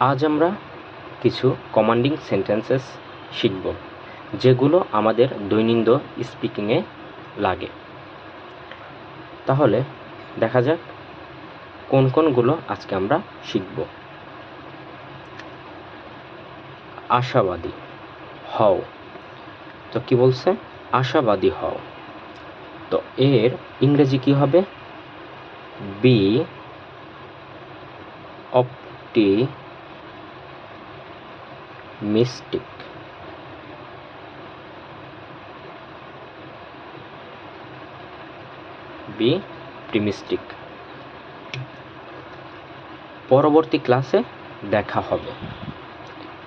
আজ আমরা কিছু কমান্ডিং সেন্টেন্সেস শিখব, যেগুলো আমাদের দৈনন্দিন স্পিকিংয়ে লাগে। তাহলে দেখা যাক কোনগুলো আজকে আমরা শিখব। আশাবাদী হও। তো কি বলছে? আশাবাদী হও। তো এর ইংরেজি কি হবে? Be optimistic. Be optimistic. পরবর্তী ক্লাসে দেখা হবে।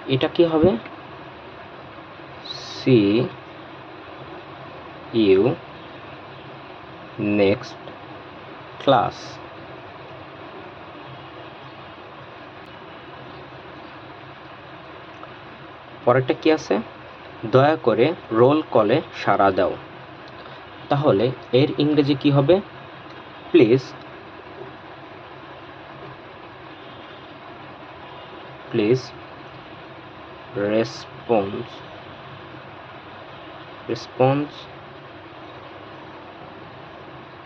এটা কি হবে? See you next class. পরেরটা কি আছে? দয়া করে রোল কলে সাড়া দাও। তাহলে এর ইংরেজি কি হবে? Please response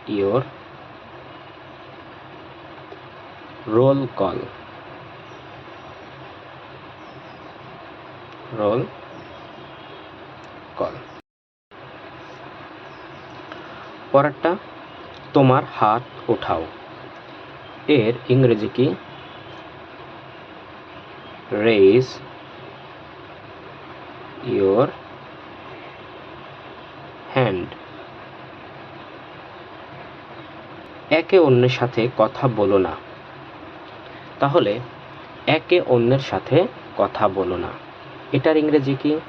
your roll call. পরেরটা তোমার হাত ওঠাও। এর ইংরেজি কি? Raise your hand. একে অন্যের সাথে কথা বলো না। তাহলে একে অন্যের সাথে কথা বলো না, এটার ইংরেজি কি?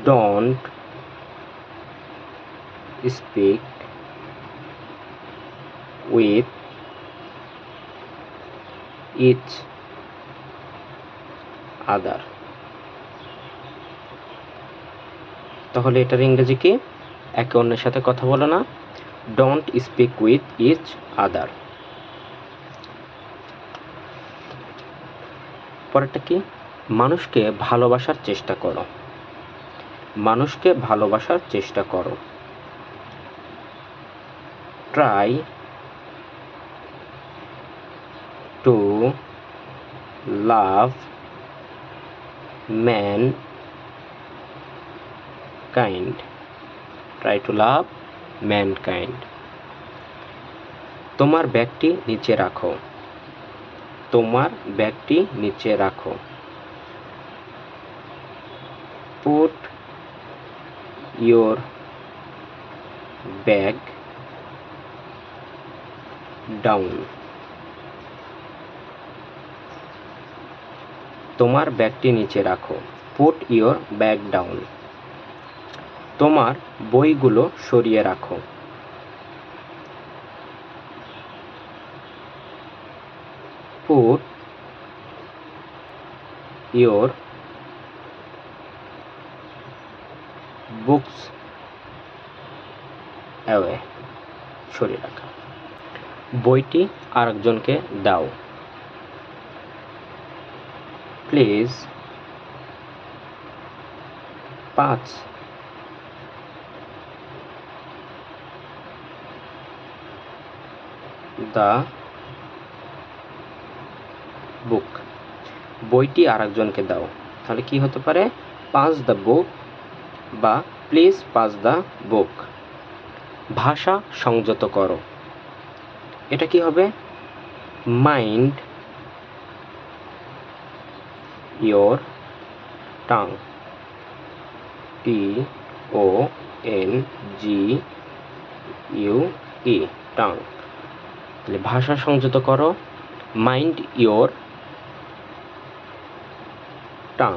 Don't speak with each other. তাহলে এটার ইংরেজি কি? একে অন্যের সাথে কথা বলো না, don't speak with each other. পরেরটা কি? মানুষকে ভালোবাসার চেষ্টা করো। মানুষকে ভালোবাসার চেষ্টা করো। Try to love mankind. Try to love mankind. তোমার ব্যাগটি নিচে রাখো। তোমার ব্যাগটি নিচে রাখো। Put your bag down. তোমার ব্যাগটি নিচে রাখো। Put your bag down. তোমার বইগুলো সরিয়ে রাখো। Put your books away. সরিয়ে রাখা। বইটি আরেকজনকে দাও। Please pass the book. বইটি আরেকজনকে দাও। তাহলে কি হতে পারে? পাস দ্য বুক বা প্লিজ পাস দ্য বুক। ভাষা সংযত করো। এটা কি হবে? Mind your tongue. TONGUE tongue. তাহলে ভাষা সংযত করো, মাইন্ড ইয়োর টাং।